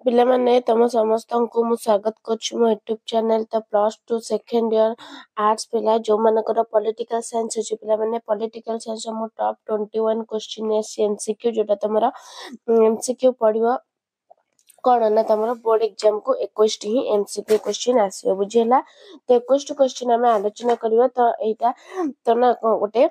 पिला माने तुम समस्त को मु स्वागत करछु मो यूट्यूब चैनल तो प्लस 2 सेकंड ईयर आर्ट्स पिला जो मानकर पॉलिटिकल साइंस अछि पिला माने पॉलिटिकल साइंस मो टॉप 21 क्वेश्चन एमसीक्यू जोटा तमरा एमसीक्यू पढिबो कौन ना तुम बोर्ड एग्जाम को 21 ही एमसीक्यू क्वेश्चन आसीबो बुझेला तो 21 क्वेश्चन हमें आलोचना करबा तो एटा तो ना गोटे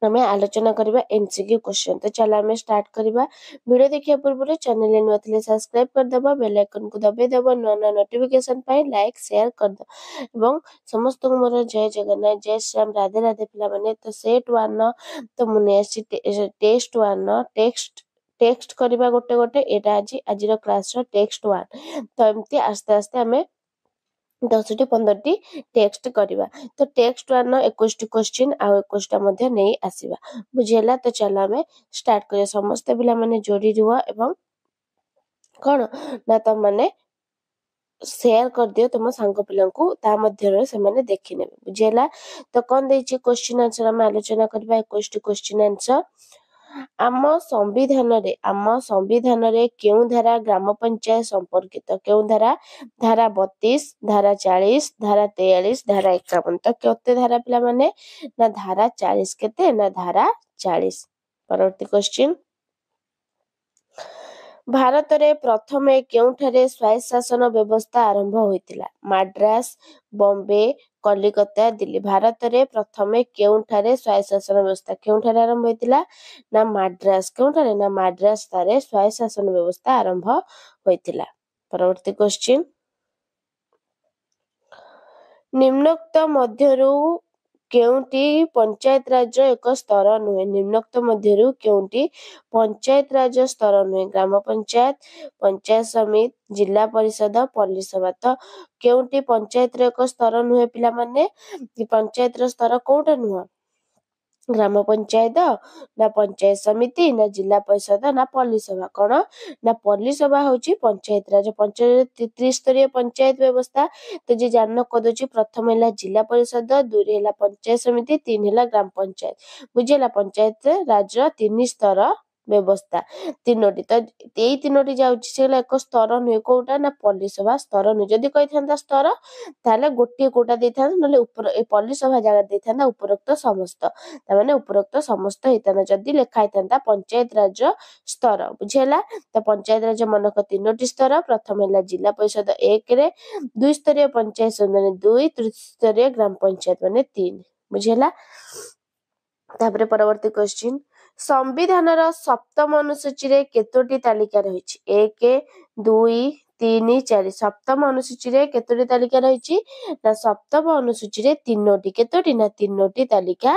हमें आलोचना करबा एमसीक्यू क्वेश्चन तो चलो हमें स्टार्ट करबा वीडियो देखिया पूर्व चैनल नुआ थिले सब्सक्राइब कर दबा बेल आइकन को दबे दबा नया नोटिफिकेशन पाई लाइक शेयर कर दो एवं समस्त को मोर जय जगन्नाथ जय श्याम राधे राधे पिला माने तो सेट 1 तो मुने टेस्ट 1 टेक्स्ट टेक्स्ट करबा गोटे गोटे एटा आज क्लास रो टेक्स्ट 1 तो एमती आस्ते आस्ते हमें 10-15 टेक्स्ट करबा तो टेक्स्ट 1 21 क्वेश्चन आ 21 मध्ये नहीं आसीबा बुझेला तो चलो हमें स्टार्ट करिया समस्त पिला माने जोड़ी रुआ एवं कोन ना तुम माने शेयर कर दियो तुम सांग पिला को ता मध्य रे से माने देखि नेबे बुझेला तो कोन देछि क्वेश्चन आंसर हम आलोचना करबा 21 क्वेश्चन आंसर आम संविधान रे केउ धारा ग्राम पंचायत संपर्कित केउ धारा धारा 32 धारा 40 धारा 43 धारा 51 तो केते धारा पिला माने ना धारा 40 केते ना धारा 40 परवर्ती क्वेश्चन भारत रे प्रथमे केउठारे स्वायत्त शासन व्यवस्था आरंभ होइतिला माद्रास बॉम्बे कलिकता दिल्ली भारत रे प्रथमे केउठारे स्वायत्त शासन व्यवस्था केउठारे आरंभ होइतिला ना माद्रास केउठारे ना माद्रास तारे स्वायत्त शासन व्यवस्था आरंभ होइतिला परवर्ती क्वेश्चन निम्नोक्त मध्यरु केउटी पंचायत राज एक स्तर नुहे निम्नोक्त मध्यरु केउटी पंचायत राज स्तर नुहे ग्राम पंचायत पंचायत समिति जिला परिषद पल्ली सभा तो केउटी पंचायत रे एक स्तर नुहे पिला माने पंचायत रो स्तर कोउटा नुह ग्राम पंचायत ना पंचायत समिति ना जिला परिषद ना पल्ली सभा कोन ना पल्ली सभा होची पंचायत राज पंचायत त्रिस्तरीय पंचायत व्यवस्था तो जे जान्न कदुची प्रथम हैला जिला परिषद दुई हैला पंचायत समिति तीन हैला ग्राम पंचायत बुझेला पंचायत राज तीन स्तर व्यवस्था तीनोटी तो एई तीनोटी जाउची सेला एक स्तर नुहे कोउटा ना पल्ली सभा स्तर नु जदी कहि थांदा स्तर ताले गोटे कोटा देथान नले ऊपर ए पल्ली सभा जगह देथाना उपरोक्त समस्त ता माने उपरोक्त समस्त हेताना जदी लेखा हेतांता पंचायत राज स्तर बुझेला तो पंचायत राज मनक तीनोटी स्तर प्रथम हैला जिला परिषद 1 रे दुई स्तरीय पंचायत समिति 2 तृतीय स्तरीय ग्राम पंचायत माने 3 बुझेला तापरे परवर्ती क्वेश्चन संविधान रो सप्तम अनुसूची रे केतोटी तालिका रहिछि 1 2 3 4 सप्तम अनुसूची रे केतोटी तालिका रहिछि ना सप्तम अनुसूची रे तीनोटी केतोटी ना तीनोटी तालिका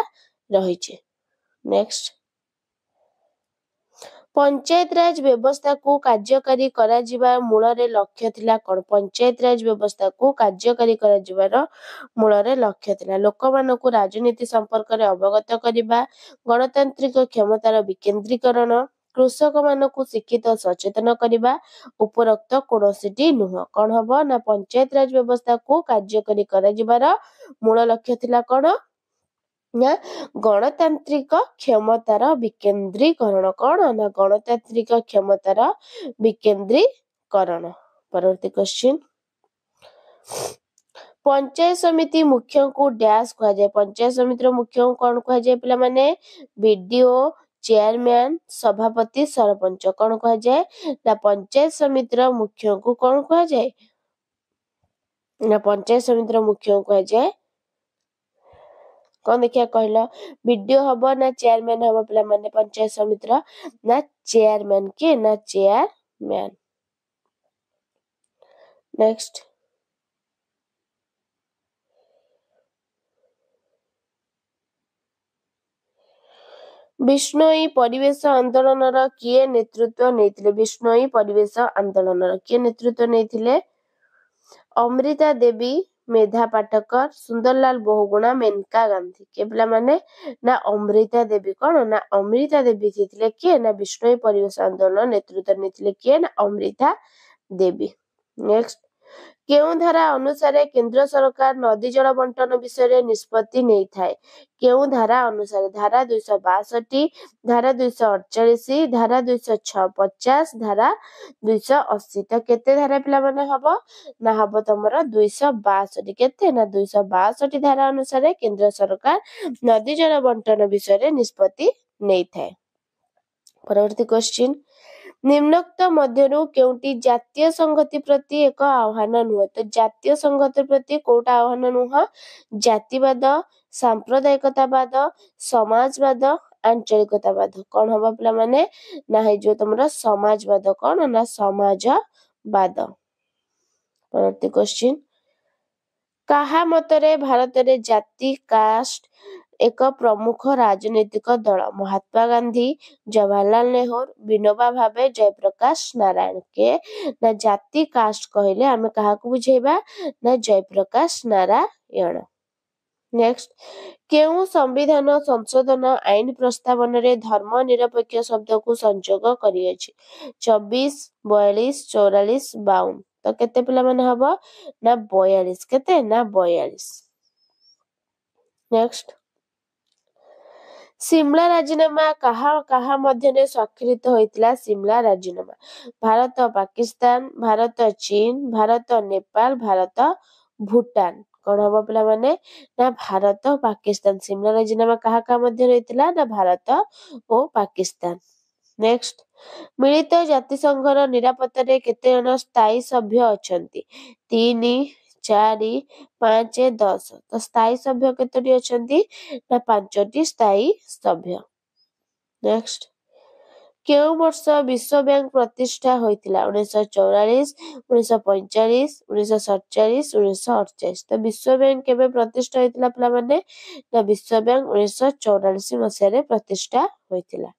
रहिछि नेक्स्ट पंचायत राज व्यवस्था को कार्यकारी करा जिबा मूल रे लक्ष्य थिला कोन पंचायत राज व्यवस्था को कार्यकारी करा जिबार मूल रे लक्ष्य थिला लोक मानको राजनीति संपर्क रे अवगत करिबा गणतांत्रिक क्षमतार विकेंद्रीकरण कृषक मानको शिक्षित सचेतन करिबा उपरोक्त कोनोसिटी नुह कोन हबो ना पंचायत राज व्यवस्था को कार्यकारी करा जिबार मूल लक्ष्य थिला कोन ना गणतांत्रिक क्षमतार विकेंद्रीकरण कोन ना गणतांत्रिक क्षमतार विकेंद्रीकरण परवर्ती क्वेश्चन पंचायत समिति मुख्य को डैश कहा जाए पंचायत समिति रो मुख्य को कोन कहा जाए पिला माने बीडीओ चेयरमैन सभापति सरपंच कोन कहा जाए ना पंचायत समिति रो मुख्य को कोन कहा जाए ना पंचायत समिति रो मुख्य को कहा जाए कौन देखिया कहला वीडियो हबो ना चेयरमैन हबो पिला माने पंचायत समिति रो ना चेयरमैन के ना चेयरमैन नेक्स्ट विष्णोई परिवेश आंदोलन रो किए नेतृत्व नेथिले विष्णोई परिवेश आंदोलन रो किए नेतृत्व नेथिले अमृता देवी मेधा पाटकर सुंदरलाल बहुगुणा मेनका गांधी के पिला माने ना अमृता देवी कोन ना अमृता देवी थिले के ना विष्णोई परिवेश आंदोलन नेतृत्व नेथिले के ना अमृता देवी नेक्स्ट କେଉଁ ଧାରା ଅନୁସାରେ କେନ୍ଦ୍ର ସରକାର ନଦୀ ଜଳ ବଣ୍ଟନ ବିଷୟରେ ନିଷ୍ପତ୍ତି ନେଇଥାଏ? କେଉଁ ଧାରା ଅନୁସାରେ? ଧାରା 262, ଧାରା 248, ଧାରା 250, ଧାରା 280। ତ କେତେ ଧାରା ପିଲାମାନେ ହବ? ନା ହବ ତମର 262। କେତେ? ନା 262 ଧାରା ଅନୁସାରେ କେନ୍ଦ୍ର ସରକାର ନଦୀ ଜଳ ବଣ୍ଟନ ବିଷୟରେ ନିଷ୍ପତ୍ତି ନେଇଥାଏ। ପରବର୍ତ୍ତୀ କ୍ୱେଶ୍ଚିନ୍, ନିମ୍ନୋକ୍ତ ମଧ୍ୟରୁ କେଉଁଟି ଜାତୀୟ ସଂହତି ପ୍ରତି ଏକ ଆହ୍ୱାନ ନୁହେଁ? ତ ଜାତୀୟ ସଂହତି ପ୍ରତି କୋଉଟା ଆହ୍ୱାନ ନୁହଁ? ଜାତିବାଦ, ସାମ୍ପ୍ରଦାୟିକତାବାଦ, ସମାଜବାଦ, ଆଞ୍ଚଳିକତାବାଦ। କଣ ହବ ପିଲାମାନେ? ନା ହେଇଯିବ ତମର ସମାଜବାଦ। କଣ? ନା ସମାଜବାଦ। ପରବର୍ତ୍ତୀ କ୍ୱେଶ୍ଚିନ୍, କାହା ମତରେ ଭାରତରେ ଜାତି କାଷ୍ଟ ଏକ ପ୍ରମୁଖ ରାଜନୈତିକ ଦଳ? ମହାତ୍ମା ଗାନ୍ଧୀ, ଜବାହରଲାଲ ନେହେରୁ, ବିନୋବା ଭାବେ, ଜୟପ୍ରକାଶ ନାରାୟଣ। କିଏ? ନା ଜାତି କାଷ୍ଟ କହିଲେ ଆମେ କାହାକୁ ବୁଝେଇବା? ନା ଜୟପ୍ରକାଶ ନାରାୟଣ। ନେକ୍ସଟ, କେଉଁ ସମ୍ବିଧାନ ସଂଶୋଧନ ଆଇନ ପ୍ରସ୍ତାବନରେ ଧର୍ମ ନିରପେକ୍ଷ ଶବ୍ଦକୁ ସଂଯୋଗ କରିଅଛି? 24, 42, 44, 52। ତ କେତେ ପିଲାମାନେ ହବ? ନା 42। କେତେ? ନା 42। ନେକ୍ସଟ, ସିମଲା ରାଜିନାମା କାହା କାହା ମଧ୍ୟରେ ସ୍ୱାକ୍ଷରିତ ହୋଇଥିଲା? ସିମଲା ରାଜିନାମା ଭାରତ ପାକିସ୍ତାନ, ଭାରତ ଚୀନ, ଭାରତ ନେପାଳ, ଭାରତ ଭୁଟାନ। କଣ ହବ ପିଲାମାନେ? ନା ଭାରତ ପାକିସ୍ତାନ। ସିମଲା ରାଜିନାମା କାହା କାହା ମଧ୍ୟରେ ହୋଇଥିଲା? ନା ଭାରତ ଓ ପାକିସ୍ତାନ। ନେକ୍ସଟ, ମିଳିତ ଜାତିସଂଘର ନିରାପତ୍ତାରେ କେତେ ଜଣ ସ୍ଥାୟୀ ସଭ୍ୟ ଅଛନ୍ତି? 3, 4, 5, 10। ତ ସ୍ଥାୟୀ ସଭ୍ୟ କେତୋଟି ଅଛନ୍ତି? ନା 5ଟି ସ୍ଥାୟୀ ସଭ୍ୟ। ନେକ୍ସଟ, କେଉଁ ବର୍ଷ ବିଶ୍ୱ ବ୍ୟାଙ୍କ ପ୍ରତିଷ୍ଠା ହୋଇଥିଲା? 1944, 1945, 1947, 1948। ତ ବିଶ୍ୱ ବ୍ୟାଙ୍କ କେବେ ପ୍ରତିଷ୍ଠା ହୋଇଥିଲା ପିଲାମାନେ? ନା ବିଶ୍ୱ ବ୍ୟାଙ୍କ 1944 ମସିହାରେ ପ୍ରତିଷ୍ଠା ହୋଇଥିଲା।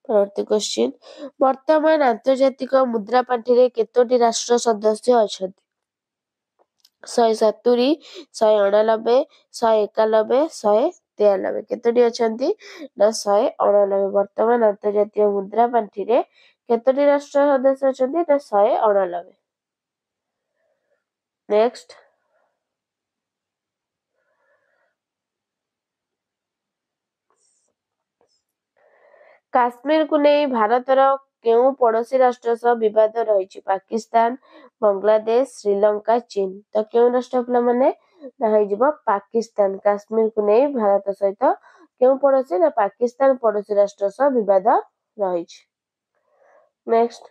ପରବର୍ତ୍ତୀ କ୍ୱେଶ୍ଚିନ୍, ବର୍ତ୍ତମାନ ଆନ୍ତର୍ଜାତିକ ମୁଦ୍ରା ପାଣ୍ଠିରେ କେତୋଟି ରାଷ୍ଟ୍ର ସଦସ୍ୟ ଅଛନ୍ତି? 170, 189, 191, 193। କେତୋଟି ଅଛନ୍ତି? ନା 189। ବର୍ତ୍ତମାନ ଆନ୍ତର୍ଜାତୀୟ ମୁଦ୍ରା ପାଣ୍ଠିରେ କେତୋଟି ରାଷ୍ଟ୍ର ସଦସ୍ୟ ଅଛନ୍ତି? ନା 189। ନେକ୍ସଟ, କାଶ୍ମୀରକୁ ନେଇ ଭାରତର କେଉଁ ପଡୋଶୀ ରାଷ୍ଟ୍ର ସହ ବିବାଦ ରହିଛି? ପାକିସ୍ତାନ, ବାଂଲାଦେଶ, ଶ୍ରୀଲଙ୍କା, ଚୀନ। ତ କେଉଁ ରାଷ୍ଟ୍ର ପିଲାମାନେ? ନା ହେଇଯିବ ପାକିସ୍ତାନ। କାଶ୍ମୀରକୁ ନେଇ ଭାରତ ସହିତ କେଉଁ ପଡୋଶୀ? ନା ପାକିସ୍ତାନ ପଡୋଶୀ ରାଷ୍ଟ୍ର ସହ ବିବାଦ ରହିଛି। ନେକ୍ସଟ,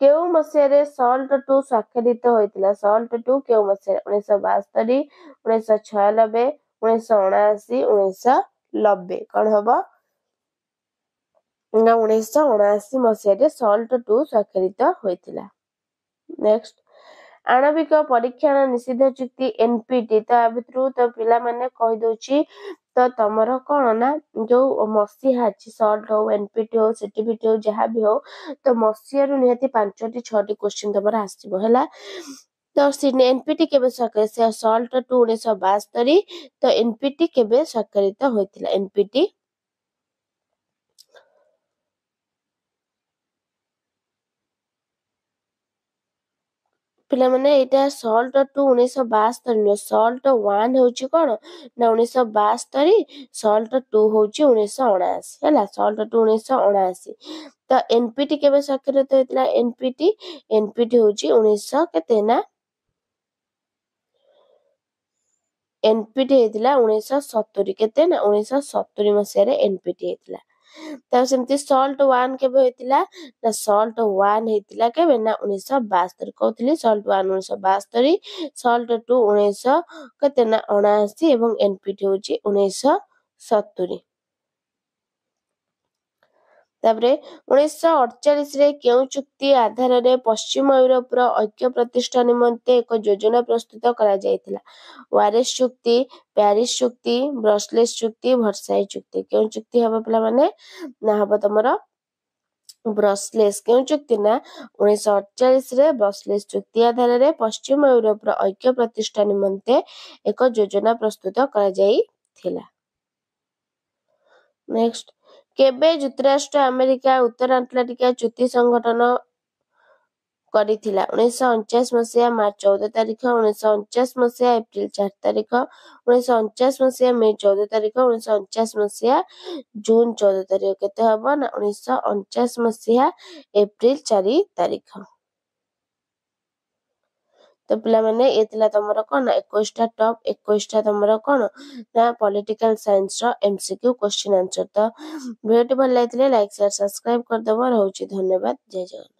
କେଉଁ ମସିହାରେ ସଲ୍ଟ ଟୁ ସ୍ୱାକ୍ଷରିତ ହୋଇଥିଲା? ସଲ୍ଟ ଟୁ କେଉଁ ମସିହାରେ? 1972, 1996, 1979, 1990। କଣ ହବ? ନା 1979 ମସିହାରେ ସଲ୍ଟ ଟୁ ସ୍ୱାକ୍ଷରିତ ହୋଇଥିଲା। ନେକ୍ସଟ, ଆଣବିକ ପରୀକ୍ଷଣ ନିଷିଦ୍ଧ ଚୁକ୍ତି NPT। ତ ଆ ଭିତରୁ ତ ପିଲାମାନେ କହିଦଉଛି ତ ତମର କଣ ନା ଯୋଉ ମସିହା ଅଛି ସଲ୍ଟ ହଉ NPT ହଉ CTBT ହଉ ଯାହା ବି ହଉ ତ ମସିହାରୁ ନିହାତି 5ଟି 6ଟି କ୍ୱେଶ୍ଚିନ୍ ତମର ଆସିବ ହେଲା। ତ NPT କେବେ ସ୍ୱାକ୍ଷରିତ? SALT two 1972। ତ NPT କେବେ ସ୍ୱାକ୍ଷରିତ ହୋଇଥିଲା? NPT ପିଲାମାନେ ଏଇଟା ସଲ୍ଟ ଟୁ 1972 ନୁହେଁ, ସଲ୍ଟ 1 ହେଉଛି କଣ ନା 1972, ସଲ୍ଟ 2 ହେଉଛି 1979 ହେଲା। SALT two 1979। ତ NPT କେବେ ସ୍ୱାକ୍ଷରିତ ହେଇଥିଲା? NPT ହେଉଛି 1900 କେତେ ନା NPT ହେଇଥିଲା 1970। କେତେ ନା 1970 ମସିହାରେ NPT ହେଇଥିଲା। ତାପରେ ସେମିତି ସଲ୍ଟ 1 କେବେ ହେଇଥିଲା? ନା ସଲ୍ଟ 1 ହେଇଥିଲା କେବେ? ନା 1972। କହୁଥିଲି ସଲ୍ଟ 1 1972, ସଲ୍ଟ 2 1900 କେତେ ନା 79 ଏବଂ NPT ହେଉଛି 1970। ତାପରେ 1948ରେ କେଉଁ ଚୁକ୍ତି ଆଧାରରେ ପଶ୍ଚିମ ୟୁରୋପର ଐକ୍ୟ ପ୍ରତିଷ୍ଠା ନିମନ୍ତେ ଏକ ଯୋଜନା ପ୍ରସ୍ତୁତ କରାଯାଇଥିଲା? ୱାରେସ ଚୁକ୍ତି, ପ୍ୟାରିସ ଚୁକ୍ତି, ବ୍ରସେଲ୍ସ ଚୁକ୍ତି, ଭର୍ସାଇ ଚୁକ୍ତି। କେଉଁ ଚୁକ୍ତି ହବ ପିଲାମାନେ? ନା ହବ ତମର ବ୍ରସେଲ୍ସ। କେଉଁ ଚୁକ୍ତି? ନା 1948ରେ ବ୍ରସେଲ୍ସ ଚୁକ୍ତି ଆଧାରରେ ପଶ୍ଚିମ ୟୁରୋପର ଐକ୍ୟ ପ୍ରତିଷ୍ଠା ନିମନ୍ତେ ଏକ ଯୋଜନା ପ୍ରସ୍ତୁତ କରାଯାଇଥିଲା। ନେକ୍ସଟ, କେବେ ଯୁକ୍ତରାଷ୍ଟ୍ର ଆମେରିକା ଉତ୍ତର ଆଟଲାଣ୍ଟିକ ଚୁକ୍ତି ସଂଗଠନ କରିଥିଲା 1949 ମସିହା ମାର୍ଚ୍ଚ 14 ତାରିଖ 1949 ମସିହା ଏପ୍ରିଲ 4 ତାରିଖ 1949 ମସିହା ମେ 14 ତାରିଖ 1949 ମସିହା ଜୁନ 14 ତାରିଖ କେତେ ହବ ନା 1949 ମସିହା ଏପ୍ରିଲ 4 ତାରିଖ। ତ ପିଲାମାନେ ଏ ଥିଲା ତମର କଣ 21ଟା ଟପ୍ 21ଟା ତମର କଣ ନା ପଲିଟିକାଲ ସାଇନ୍ସ ର MCQ क्वेश्चन आंसर। ତ ଭିଡ଼ିଓଟି ଭଲ ଲାଗିଥିଲେ ଲାଇକ୍ ସେୟାର ସବସ୍କ୍ରାଇବ କରିଦବ। ରହୁଛି ଧନ୍ୟବାଦ। ଜୟ ଜଗନ୍ନାଥ।